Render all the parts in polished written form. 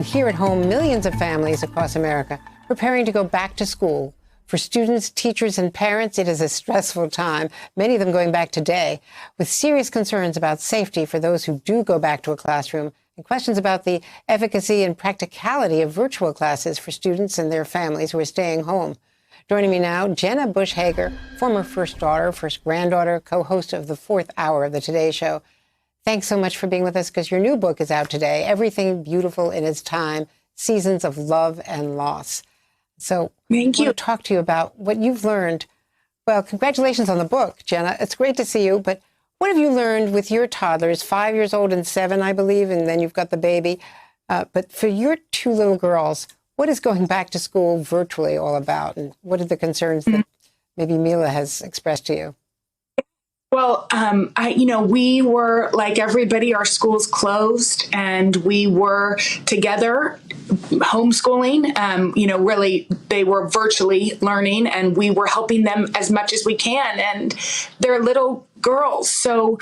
Here at home, millions of families across America preparing to go back to school. For students, teachers, and parents, it is a stressful time, many of them going back today, with serious concerns about safety for those who do go back to a classroom and questions about the efficacy and practicality of virtual classes for students and their families who are staying home. Joining me now, Jenna Bush Hager, former first daughter, first granddaughter, co-host of the fourth hour of the Today Show. Thanks so much for being with us, because your new book is out today, Everything Beautiful in Its Time, Seasons of Love and Loss. So Thank you. I want to talk to you about what you've learned. Well, congratulations on the book, Jenna. It's great to see you. But what have you learned with your toddlers, 5 years old and 7, I believe, and then you've got the baby. But for your two little girls, what is going back to school virtually all about? And what are the concerns that maybe Mila has expressed to you? Well, we were like everybody, our schools closed and we were together homeschooling. Really, they were virtually learning and we were helping them as much as we can. And they're little girls. So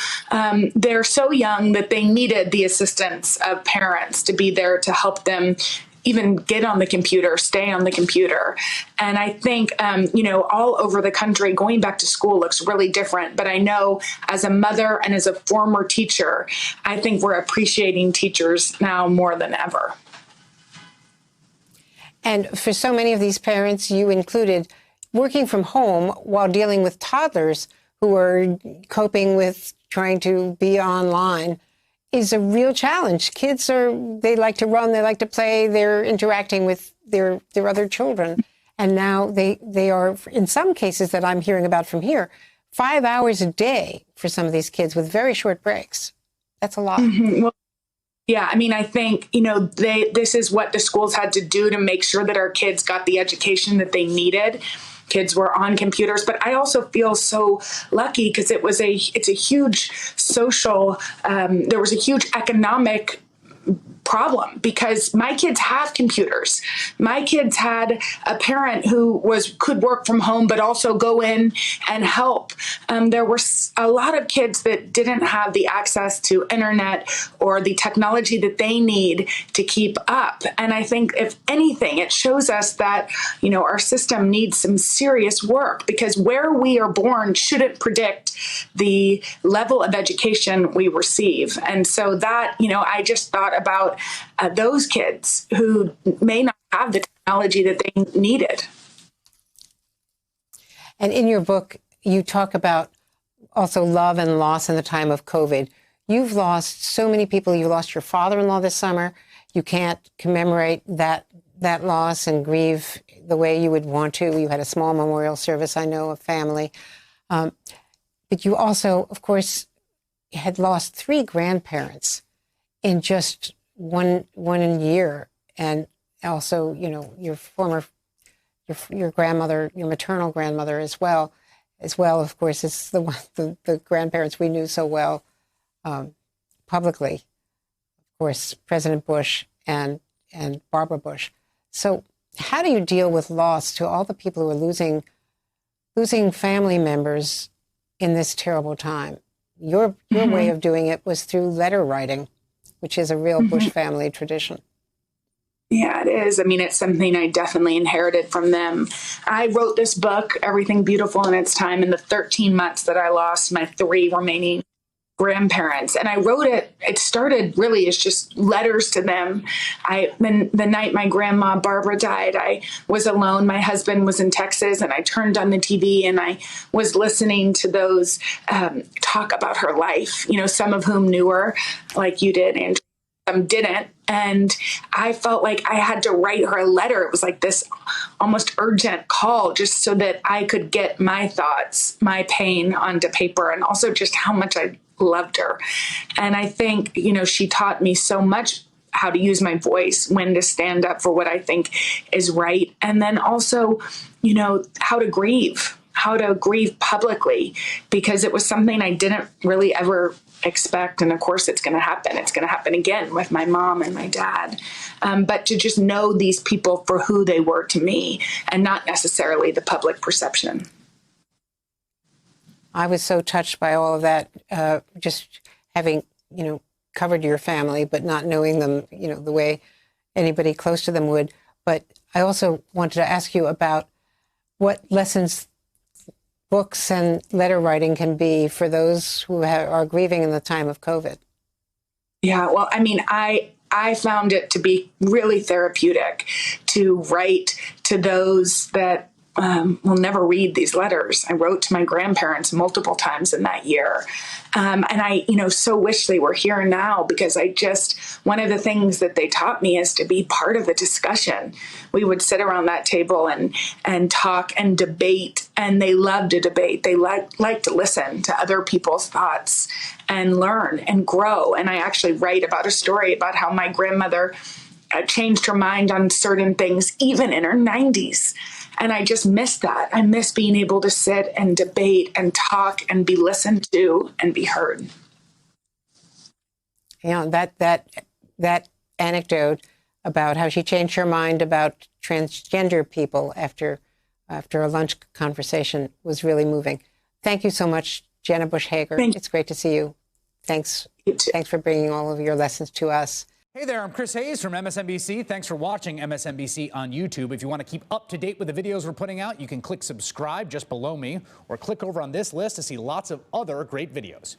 they're so young that they needed the assistance of parents to be there to help them even get on the computer, stay on the computer. And I think, all over the country, going back to school looks really different. But I know as a mother and as a former teacher, I think we're appreciating teachers now more than ever. And for so many of these parents, you included, working from home while dealing with toddlers who are coping with trying to be online is a real challenge. Kids they like to run, they like to play, they're interacting with their other children. And now they are, in some cases that I'm hearing about from here, 5 hours a day for some of these kids with very short breaks. That's a lot. Mm-hmm. Well, yeah, I think, this is what the schools had to do to make sure that our kids got the education that they needed. Kids were on computers, but I also feel so lucky because it's a huge social, there was a huge economic problem because my kids have computers. My kids had a parent who could work from home, but also go in and help. There were a lot of kids that didn't have the access to internet or the technology that they need to keep up. And I think if anything, it shows us that, our system needs some serious work because where we are born shouldn't predict the level of education we receive. And so that, I just thought about those kids who may not have the technology that they needed. And in your book, you talk about also love and loss in the time of COVID. You've lost so many people. You lost your father-in-law this summer. You can't commemorate that loss and grieve the way you would want to. You had a small memorial service, I know, of family. But you also, of course, had lost 3 grandparents in just one year, and also, your former, your grandmother, your maternal grandmother as well, of course, is the grandparents we knew so well publicly. Of course, President Bush and Barbara Bush. So, how do you deal with loss to all the people who are losing family members in this terrible time? Your way of doing it was through letter writing, which is a real Bush family tradition. Yeah, it is. It's something I definitely inherited from them. I wrote this book, Everything Beautiful in Its Time, in the 13 months that I lost my 3 remaining grandparents. And I wrote it started really as just letters to them. The night my grandma Barbara died, I was alone. My husband was in Texas and I turned on the TV and I was listening to those talk about her life, some of whom knew her like you did and some didn't. And I felt like I had to write her a letter. It was like this almost urgent call just so that I could get my thoughts, my pain onto paper, and also just how much I loved her. And I think, she taught me so much how to use my voice, when to stand up for what I think is right. And then also, how to grieve publicly, because it was something I didn't really ever expect. And of course, it's going to happen. It's going to happen again with my mom and my dad. But to just know these people for who they were to me and not necessarily the public perception. I was so touched by all of that, just having, covered your family, but not knowing them, the way anybody close to them would. But I also wanted to ask you about what lessons books and letter writing can be for those who are grieving in the time of COVID. Yeah, well, I mean, I found it to be really therapeutic to write to those that will never read these letters. I wrote to my grandparents multiple times in that year. And I, so wish they were here now, because one of the things that they taught me is to be part of the discussion. We would sit around that table and talk and debate, and they loved to debate. They like to listen to other people's thoughts and learn and grow. And I actually write about a story about how my grandmother changed her mind on certain things, even in her 90s. And I just miss that. I miss being able to sit and debate and talk and be listened to and be heard. That anecdote about how she changed her mind about transgender people after a lunch conversation was really moving. Thank you so much, Jenna Bush Hager. It's great to see you. Thanks. Thanks for bringing all of your lessons to us. Hey there, I'm Chris Hayes from MSNBC. Thanks for watching MSNBC on YouTube. If you want to keep up to date with the videos we're putting out, you can click subscribe just below me, or click over on this list to see lots of other great videos.